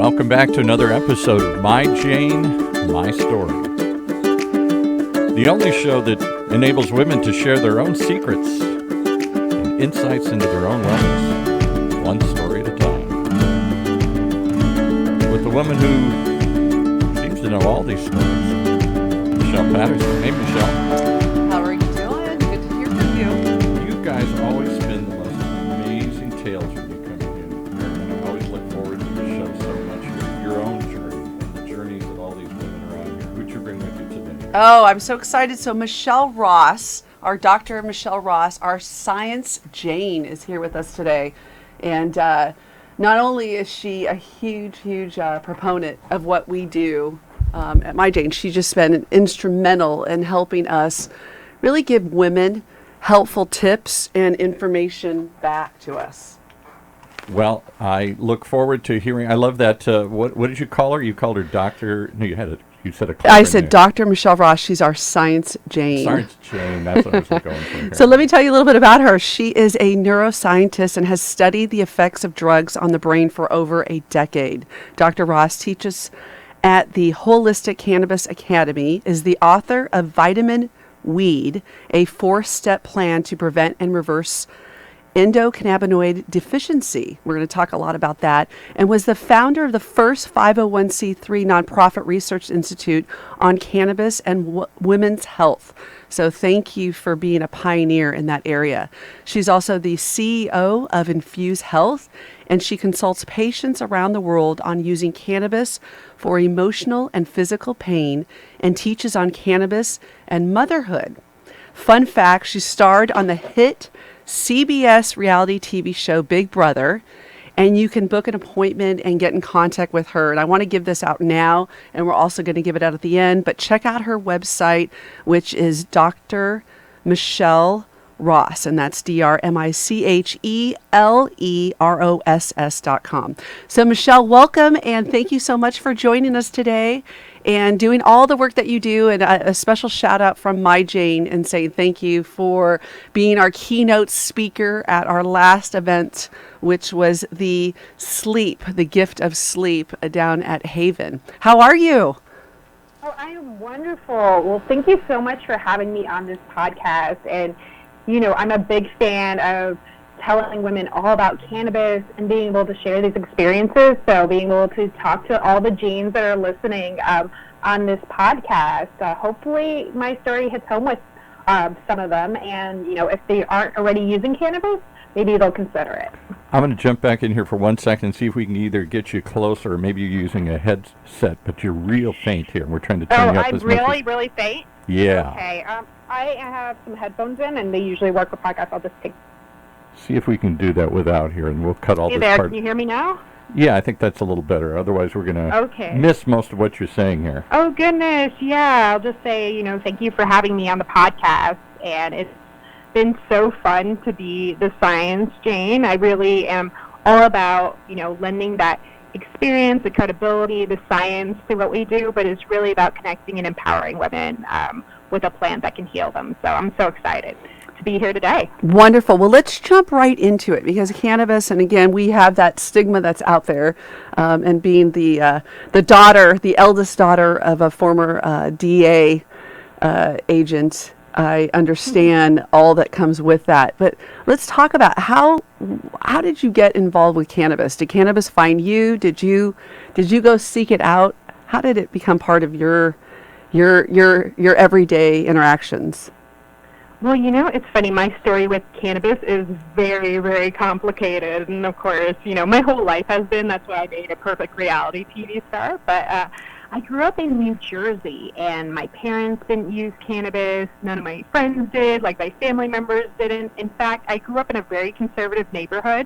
Welcome back to another episode of My Jane, My Story. The only show that enables women to share their own secrets and insights into their own wellness, one story at a time. With a woman who seems to know all these stories, Michele Patterson. Hey, Michele. How are you doing? Good to hear from you. You guys always spin the most amazing tales when you come in. And I always look forward to the show so much. Your own journey and the journeys that all these women are on here. Who'd you bring with you today? Oh, I'm so excited. So Michele Ross, our Dr. Michele Ross, our Science Jane is here with us today. And not only is she a huge proponent of what we do at My Jane, she's just been instrumental in helping us really give women helpful tips and information back to us. Well, I look forward to hearing. I love that. What did you call her? You called her Doctor. No, you said a. I said Dr. Michele Ross. She's our Science Jane. Science Jane. That's what I was going for here. So let me tell you a little bit about her. She is a neuroscientist and has studied the effects of drugs on the brain for over a decade. Dr. Ross teaches at the Holistic Cannabis Academy, is the author of Vitamin Weed, a 4-step plan to prevent and reverse endocannabinoid deficiency. We're going to talk a lot about that. And was the founder of the first 501c3 nonprofit research institute on cannabis and women's health. So thank you for being a pioneer in that area. She's also the CEO of Infuse Health, and she consults patients around the world on using cannabis for emotional and physical pain and teaches on cannabis and motherhood. Fun fact, she starred on the hit CBS reality TV show Big Brother, and you can book an appointment and get in contact with her. And I want to give this out now, and we're also going to give it out at the end, but check out her website, which is Dr. Michele Ross, and that's DrMicheleRoss.com. So Michele, welcome, and thank you so much for joining us today and doing all the work that you do. And a special shout out from My Jane and saying thank you for being our keynote speaker at our last event, which was the gift of sleep down at Haven. How are you? Oh, I am wonderful. Well, thank you so much for having me on this podcast. And you know, I'm a big fan of telling women all about cannabis and being able to share these experiences. So being able to talk to all the Janes that are listening on this podcast, hopefully my story hits home with some of them. And, you know, if they aren't already using cannabis, maybe they'll consider it. I'm going to jump back in here for 1 second and see if we can either get you closer or maybe you're using a headset, but you're real faint here. We're trying to turn you up as much as... Oh, I'm really faint? Yeah. Okay. I have some headphones in, and they usually work for podcasts. I'll just take... See if we can do that without here, and we'll cut all this part. Can you hear me now? Yeah, I think that's a little better. Otherwise, we're going to miss most of what you're saying here. Oh, goodness. Yeah, I'll just say, you know, thank you for having me on the podcast, and it's been so fun to be the Science Jane. I really am all about, you know, lending that experience, the credibility, the science to what we do, but it's really about connecting and empowering women with a plant that can heal them. So I'm so excited to be here today. Wonderful. Well, let's jump right into it, because cannabis, and again, we have that stigma that's out there, and being the eldest daughter of a former DA agent, I understand all that comes with that. But let's talk about how did you get involved with cannabis? Did cannabis find you? Did you go seek it out? How did it become part of your everyday interactions? Well, you know, it's funny. My story with cannabis is very, very complicated. And, of course, you know, my whole life has been. That's why I made a perfect reality TV star. But I grew up in New Jersey, and my parents didn't use cannabis. None of my friends did. Like, my family members didn't. In fact, I grew up in a very conservative neighborhood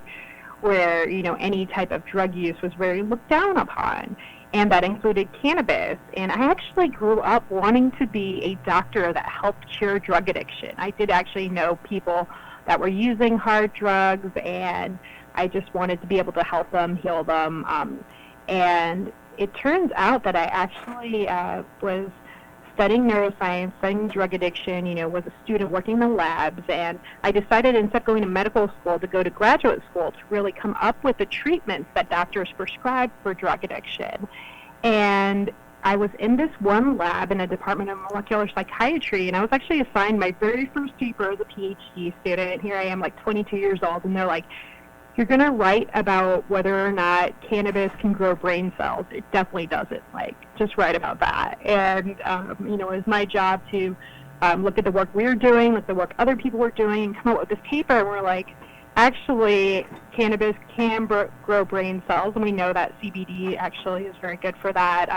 where, you know, any type of drug use was very looked down upon. And that included cannabis. And I actually grew up wanting to be a doctor that helped cure drug addiction. I did actually know people that were using hard drugs, and I just wanted to be able to help them, heal them. And it turns out that I actually was studying neuroscience, studying drug addiction, was a student working in the labs, and I decided instead of going to medical school to go to graduate school to really come up with the treatments that doctors prescribe for drug addiction. And I was in this one lab in a department of molecular psychiatry, and I was actually assigned my very first paper as a PhD student. Here I am, like 22 years old, and they're like, you're going to write about whether or not cannabis can grow brain cells. It definitely doesn't. Like, just write about that. And, it was my job to look at the work we were doing, look at the work other people were doing, and come up with this paper. And we're like, actually, cannabis can grow brain cells, and we know that CBD actually is very good for that.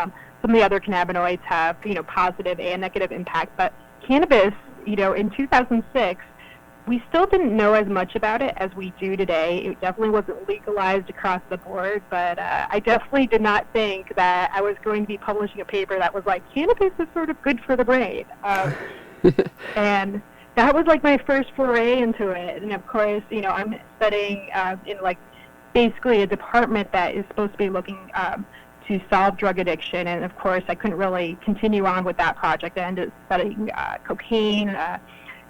Some of the other cannabinoids have, positive and negative impact. But cannabis, in 2006, we still didn't know as much about it as we do today. It definitely wasn't legalized across the board, but I definitely did not think that I was going to be publishing a paper that was like, cannabis is sort of good for the brain. And that was like my first foray into it. And of course, I'm studying in like basically a department that is supposed to be looking to solve drug addiction. And of course, I couldn't really continue on with that project. I ended up studying cocaine,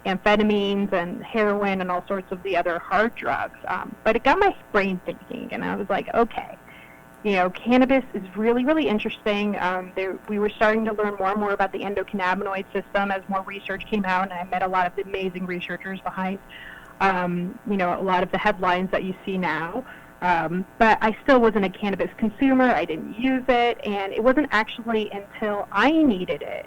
amphetamines and heroin and all sorts of the other hard drugs. But it got my brain thinking, and I was like, okay, cannabis is really, really interesting. We were starting to learn more and more about the endocannabinoid system as more research came out, and I met a lot of the amazing researchers behind, a lot of the headlines that you see now. But I still wasn't a cannabis consumer. I didn't use it, and it wasn't actually until I needed it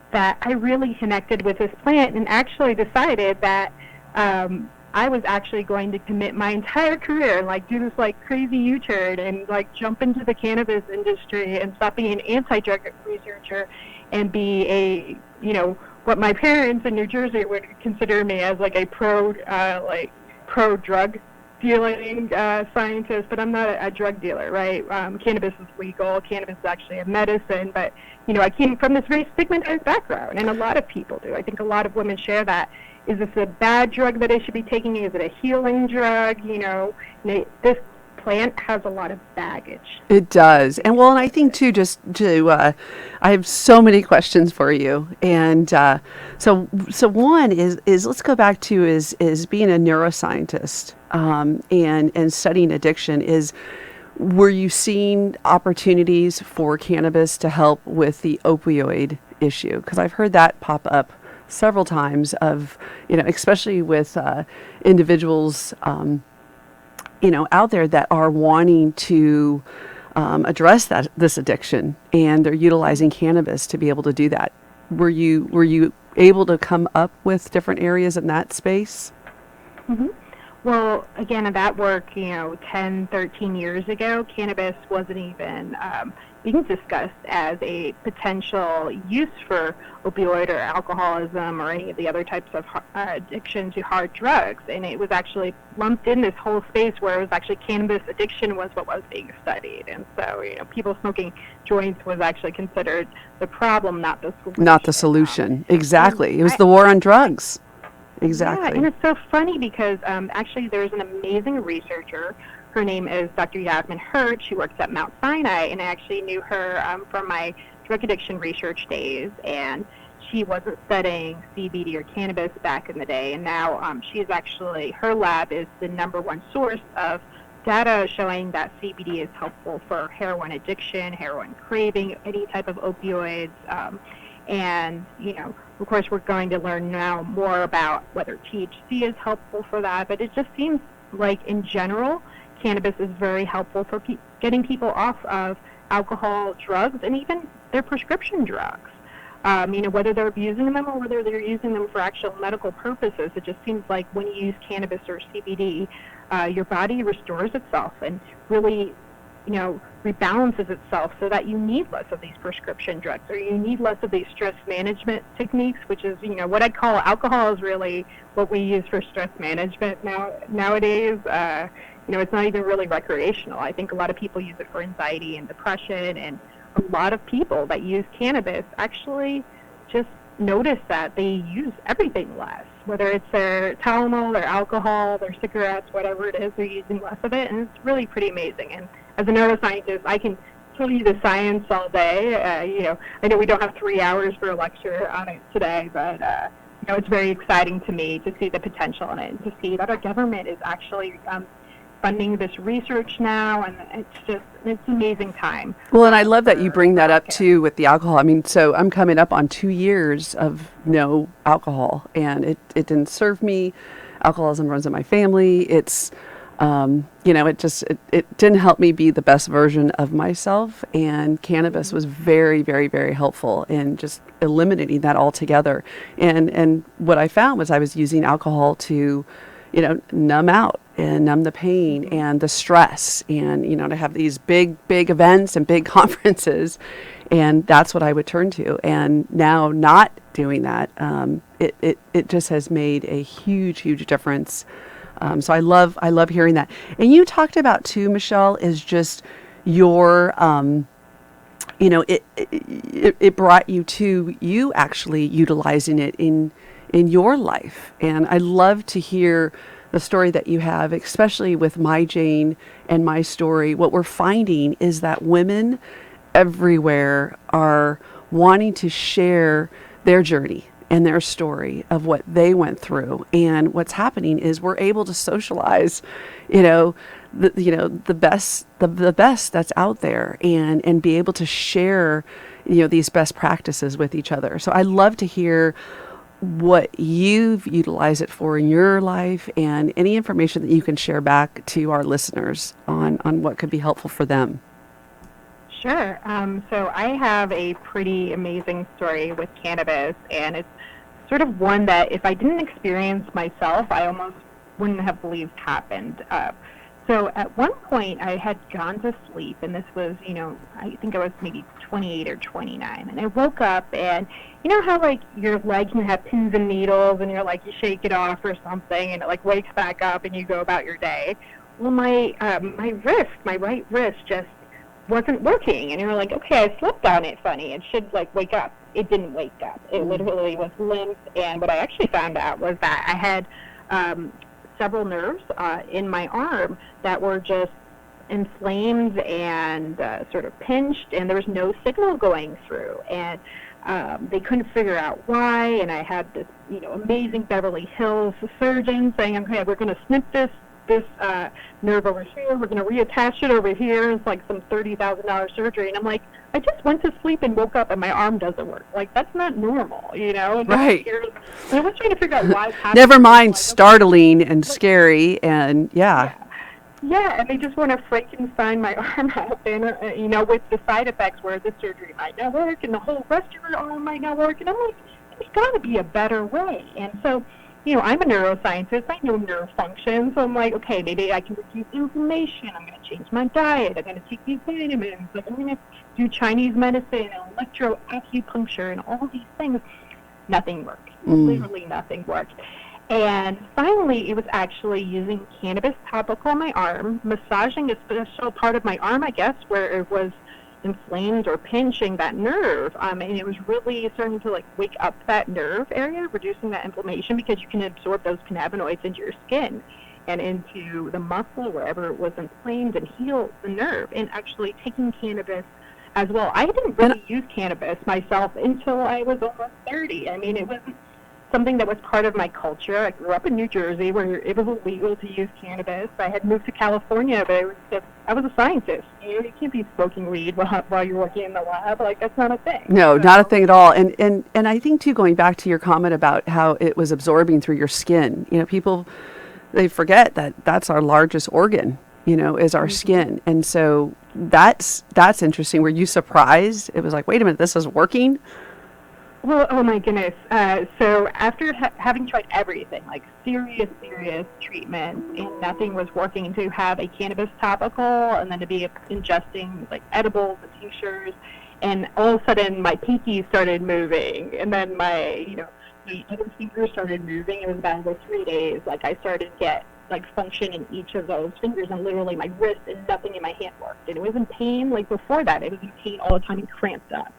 that I really connected with this plant and actually decided that I was actually going to commit my entire career and like do this like crazy U-turn and like jump into the cannabis industry and stop being an anti-drug researcher and be a, what my parents in New Jersey would consider me as like a pro-drug dealing scientist, but I'm not a drug dealer, right? Cannabis is legal. Cannabis is actually a medicine, but I came from this very stigmatized background, and a lot of people do. I think a lot of women share that. Is this a bad drug that I should be taking? Is it a healing drug? This plant has a lot of baggage. It does. And I think too, just to, I have so many questions for you. And so one is let's go back to is being a neuroscientist and studying addiction were you seeing opportunities for cannabis to help with the opioid issue? Because I've heard that pop up several times of, especially with individuals, out there that are wanting to address this addiction, and they're utilizing cannabis to be able to do that. Were you able to come up with different areas in that space? Mm-hmm. Well, again, in that work, 10, 13 years ago, cannabis wasn't even being discussed as a potential use for opioid or alcoholism or any of the other types of addiction to hard drugs. And it was actually lumped in this whole space where it was actually cannabis addiction was what was being studied. And so, people smoking joints was actually considered the problem, not the solution. Not the solution. Exactly. It was the war on drugs. Exactly. Yeah, and it's so funny because actually there's an amazing researcher. Her name is Dr. Yasmin Hurt. She works at Mount Sinai, and I actually knew her from my drug addiction research days. And she wasn't studying CBD or cannabis back in the day, and now her lab is the #1 source of data showing that CBD is helpful for heroin addiction, heroin craving, any type of opioids. And, of course, we're going to learn now more about whether THC is helpful for that. But it just seems like, in general, cannabis is very helpful for getting people off of alcohol, drugs, and even their prescription drugs. Whether they're abusing them or whether they're using them for actual medical purposes. It just seems like when you use cannabis or CBD, your body restores itself and really rebalances itself so that you need less of these prescription drugs or you need less of these stress management techniques, which is, what I'd call alcohol is really what we use for stress management nowadays. It's not even really recreational. I think a lot of people use it for anxiety and depression, and a lot of people that use cannabis actually just notice that they use everything less, whether it's their Tylenol, their alcohol, their cigarettes, whatever it is, they're using less of it, and it's really pretty amazing. And as a neuroscientist, I can tell you the science all day. I know we don't have 3 hours for a lecture on it today, but it's very exciting to me to see the potential in it and to see that our government is actually funding this research now, and it's an amazing time. Well, and I love that you bring that up too with the alcohol. I mean, so I'm coming up on 2 years of no alcohol, and it didn't serve me. Alcoholism runs in my family. It's it didn't help me be the best version of myself, and cannabis was very, very, very helpful in just eliminating that altogether. And what I found was I was using alcohol to, numb out and numb the pain and the stress, and, to have these big events and big conferences. And that's what I would turn to. And now not doing that, it just has made a huge, huge difference. So I love hearing that. And you talked about too, Michele, is just your, it brought you to you actually utilizing it in your life. And I love to hear the story that you have, especially with My Jane and my story. What we're finding is that women everywhere are wanting to share their journey and their story of what they went through. And what's happening is we're able to socialize, the best that's out there, and be able to share, these best practices with each other. So I love to hear what you've utilized it for in your life, and any information that you can share back to our listeners on what could be helpful for them. Sure. So I have a pretty amazing story with cannabis, and it's sort of one that if I didn't experience myself, I almost wouldn't have believed happened. So at one point I had gone to sleep, and this was, I think I was maybe 28 or 29, and I woke up, and you know how like your leg can have pins and needles, and you're like, you shake it off or something, and it like wakes back up, and you go about your day. Well, my right wrist just wasn't working, and you're like, okay, I slept on it funny, it should like wake up. It didn't wake up. It literally was limp, and what I actually found out was that I had several nerves in my arm that were just inflamed and sort of pinched, and there was no signal going through, and they couldn't figure out why. And I had this amazing Beverly Hills surgeon saying, okay, we're going to snip this nerve over here, we're going to reattach it over here. It's like some $30,000 surgery, and I'm like, I just went to sleep and woke up and my arm doesn't work. Like, that's not normal, And right. I was trying to figure out why it's happening. Never mind startling and scary, and yeah, and they just want to Frankenstein my arm up, and with the side effects where the surgery might not work and the whole rest of your arm might not work, and I'm like, there's got to be a better way. And so I'm a neuroscientist. I know nerve function. So I'm like, okay, maybe I can reduce inflammation. I'm going to change my diet. I'm going to take these vitamins. Like, I'm going to do Chinese medicine and electroacupuncture and all these things. Nothing worked. Literally nothing worked. And finally, it was actually using cannabis topical on my arm, massaging a special part of my arm, I guess, where it was inflamed or pinching that nerve, and it was really starting to like wake up that nerve area, reducing that inflammation, because you can absorb those cannabinoids into your skin and into the muscle wherever it was inflamed, and heal the nerve. And actually taking cannabis as well. I didn't really use cannabis myself until I was almost 30. I mean, it wasn't something that was part of my culture. I grew up in New Jersey where it was illegal to use cannabis. I had moved to California, but I was a scientist. You can't be smoking weed while you're working in the lab. Like, that's not a thing. No, not a thing at all. And I think too, going back to your comment about how it was absorbing through your skin, people, they forget that that's our largest organ, is our skin. And so that's interesting. Were you surprised? It was like, wait a minute, this is working? Well, oh my goodness. So after having tried everything, like serious treatment, and nothing was working, to have a cannabis topical, and then to be ingesting like edibles and tinctures, and all of a sudden my pinky started moving, and then my other fingers started moving. It was about over 3 days. Like, I started to get like function in each of those fingers, and literally my wrist and nothing in my hand worked. And it was in pain. Like, before that, it was in pain all the time and cramped up.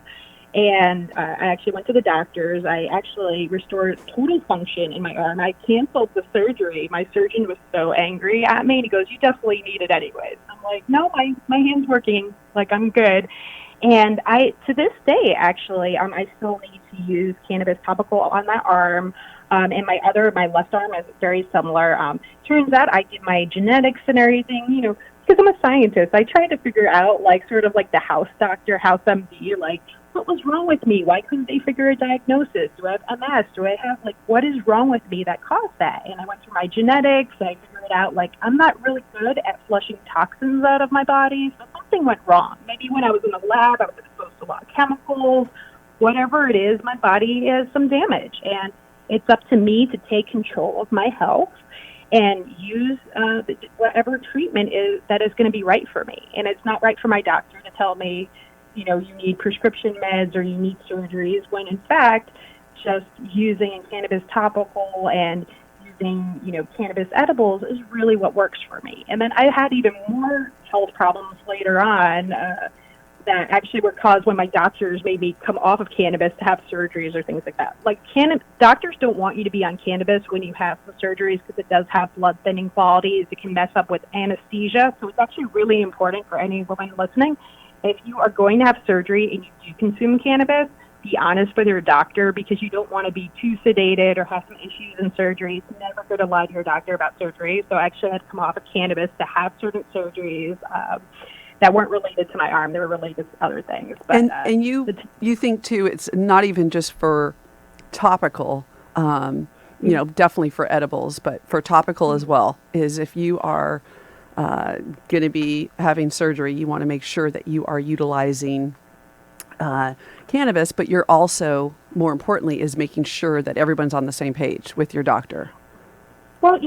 And I actually went to the doctors. I actually restored total function in my arm. I canceled the surgery. My surgeon was so angry at me. And he goes, "You definitely need it anyways." I'm like, "No, my hand's working. Like, I'm good." And to this day, actually, I still need to use cannabis topical on my arm. And my left arm is very similar. Turns out I did my genetics and everything, because I'm a scientist. I tried to figure out, like, sort of like the house doctor, house MD, like, what was wrong with me? Why couldn't they figure a diagnosis? Do I have MS? Do I have, like, what is wrong with me that caused that? And I went through my genetics. I figured out, like, I'm not really good at flushing toxins out of my body. So something went wrong. Maybe when I was in the lab, I was exposed to a lot of chemicals. Whatever it is, my body has some damage. And it's up to me to take control of my health and use whatever treatment that is going to be right for me. And it's not right for my doctor to tell me, you need prescription meds or you need surgeries, when in fact, just using cannabis topical and using, cannabis edibles is really what works for me. And then I had even more health problems later on that actually were caused when my doctors made me come off of cannabis to have surgeries or things like that. Like, doctors don't want you to be on cannabis when you have some surgeries because it does have blood thinning qualities. It can mess up with anesthesia. So it's actually really important for any woman listening. If you are going to have surgery and you do consume cannabis, be honest with your doctor, because you don't want to be too sedated or have some issues in surgery. It's never good to lie to your doctor about surgery. So I actually had to come off of cannabis to have certain surgeries that weren't related to my arm. They were related to other things. But, and you think, too, it's not even just for topical, definitely for edibles, but for topical as well, is if you are going to be having surgery, you want to make sure that you are utilizing cannabis, but you're also, more importantly, is making sure that everyone's on the same page with your doctor. Well,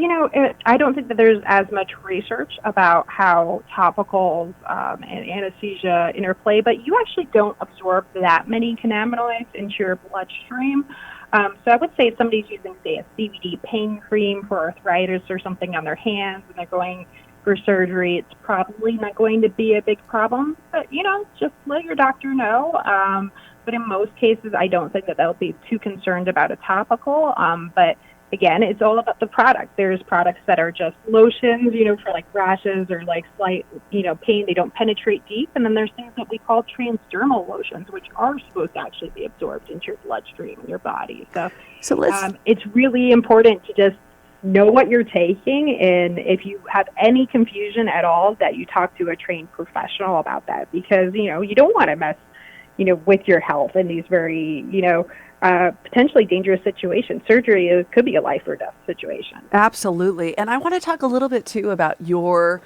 I don't think that there's as much research about how topicals and anesthesia interplay, but you actually don't absorb that many cannabinoids into your bloodstream. So I would say if somebody's using, say, a CBD pain cream for arthritis or something on their hands and they're going for surgery, it's probably not going to be a big problem. But, just let your doctor know. But in most cases, I don't think that they'll be too concerned about a topical. But again, it's all about the product. There's products that are just lotions, for like rashes or like slight, pain. They don't penetrate deep. And then there's things that we call transdermal lotions, which are supposed to actually be absorbed into your bloodstream and your body. So it's really important to just know what you're taking. And if you have any confusion at all, that you talk to a trained professional about that, because, you don't want to mess, with your health in these very, potentially dangerous situations. Surgery could be a life or death situation. Absolutely. And I want to talk a little bit, too, about your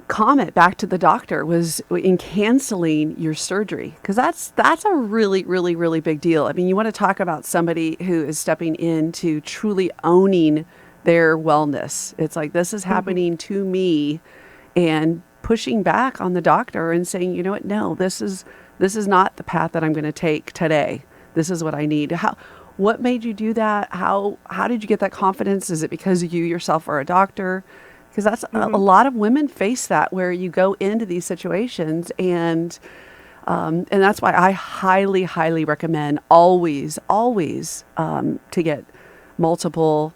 comment back to the doctor was in canceling your surgery, because that's a really, really, really big deal. I mean, you want to talk about somebody who is stepping into truly owning their wellness. It's like, this is happening to me, and pushing back on the doctor and saying, you know what, no, this is not the path that I'm going to take today. This is what I need. What made you do that? How did you get that confidence? Is it because you yourself are a doctor? Because that's a lot of women face that, where you go into these situations, and that's why I highly, highly recommend always to get multiple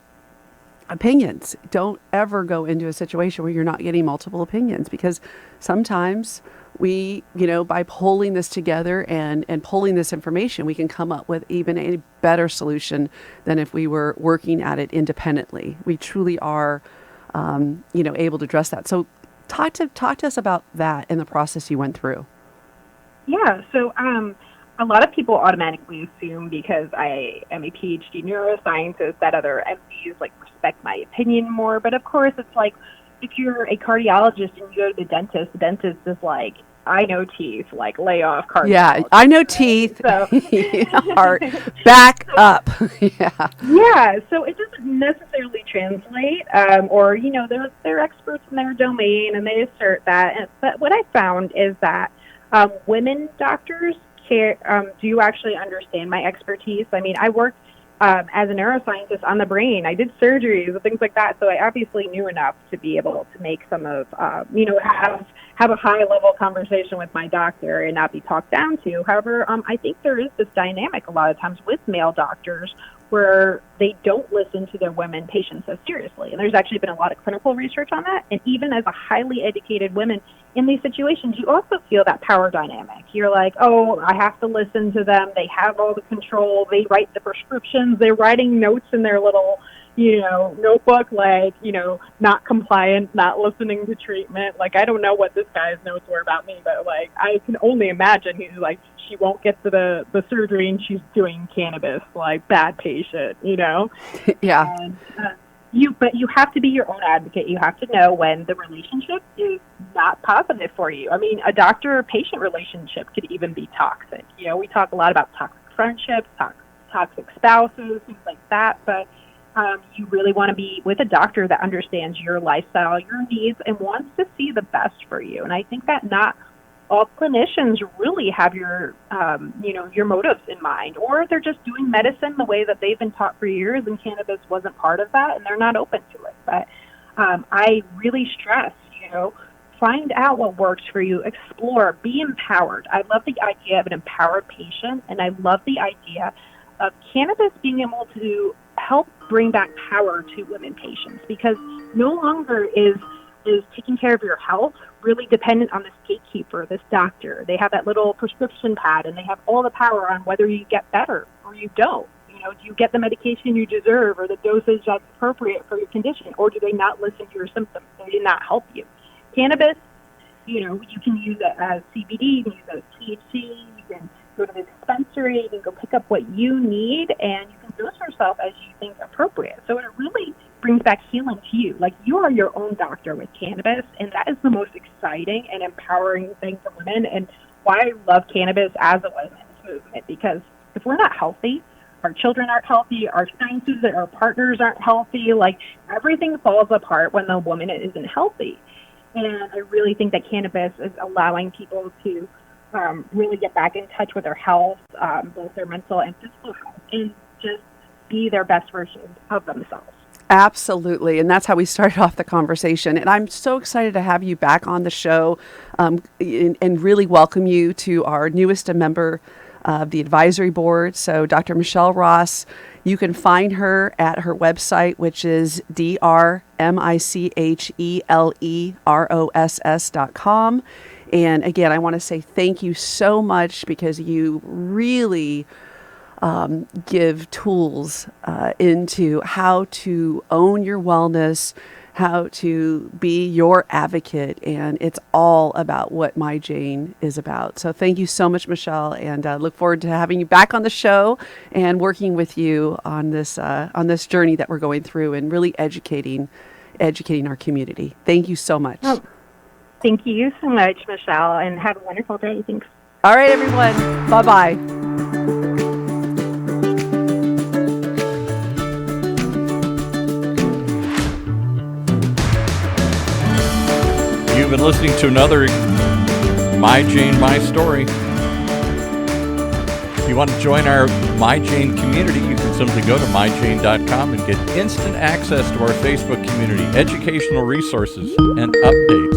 opinions. Don't ever go into a situation where you're not getting multiple opinions, because sometimes we, by pulling this together and pulling this information, we can come up with even a better solution than if we were working at it independently. We truly are able to address that. So talk to us about that and the process you went through. Yeah. So a lot of people automatically assume, because I am a PhD neuroscientist, that other MDs respect my opinion more. But of course, it's like, if you're a cardiologist and you go to the dentist is like, I know teeth, lay off cardiology. Yeah, I know teeth. So heart, back up. Yeah. So it doesn't necessarily translate, or they're experts in their domain and they assert that. But what I found is that women doctors do actually understand my expertise. I mean, I worked as a neuroscientist on the brain. I did surgeries and things like that, so I obviously knew enough to be able to make some of, have a high-level conversation with my doctor and not be talked down to. However, I think there is this dynamic a lot of times with male doctors where they don't listen to their women patients as seriously. And there's actually been a lot of clinical research on that. And even as a highly educated woman in these situations, you also feel that power dynamic. You're like, oh, I have to listen to them. They have all the control. They write the prescriptions. They're writing notes in their little, notebook, like, not compliant, not listening to treatment. Like, I don't know what this guy's notes were about me, but, like, I can only imagine he's like, she won't get to the surgery and she's doing cannabis, like, bad patient, Yeah. And, but you have to be your own advocate. You have to know when the relationship is not positive for you. I mean, a doctor-patient relationship could even be toxic. We talk a lot about toxic friendships, toxic spouses, things like that, but you really want to be with a doctor that understands your lifestyle, your needs, and wants to see the best for you. And I think that not all clinicians really have your motives in mind, or they're just doing medicine the way that they've been taught for years, and cannabis wasn't part of that, and they're not open to it. But I really stress, find out what works for you, explore, be empowered. I love the idea of an empowered patient, and I love the idea of cannabis being able to help bring back power to women patients, because no longer is taking care of your health really dependent on this gatekeeper, this doctor. They have that little prescription pad, and they have all the power on whether you get better or you don't. Do you get the medication you deserve or the dosage that's appropriate for your condition, or do they not listen to your symptoms? They do not help you. Cannabis, you can use it as CBD, you can use it as THC, you can go to the dispensary, you can go pick up what you need, and you can dose yourself as you think appropriate. So it really brings back healing to you. Like, you are your own doctor with cannabis, and that is the most exciting and empowering thing for women, and why I love cannabis as a women's movement, because if we're not healthy, our children aren't healthy, our spouses, our partners aren't healthy, like, everything falls apart when the woman isn't healthy. And I really think that cannabis is allowing people to really get back in touch with their health, both their mental and physical health, and just be their best version of themselves. Absolutely. And that's how we started off the conversation. And I'm so excited to have you back on the show and really welcome you to our newest member of the advisory board. So Dr. Michele Ross, you can find her at her website, which is drmicheleross.com. And again, I want to say thank you so much, because you really give tools into how to own your wellness, how to be your advocate, and it's all about what My Jane is about. So thank you so much, Michele, and look forward to having you back on the show and working with you on this journey that we're going through, and really educating our community. Thank you so much. Oh, thank you so much, Michele, and have a wonderful day. Thanks. All right, everyone. Bye-bye. You've been listening to another My Jane, My Story. If you want to join our My Jane community, you can simply go to myjane.com and get instant access to our Facebook community, educational resources, and updates.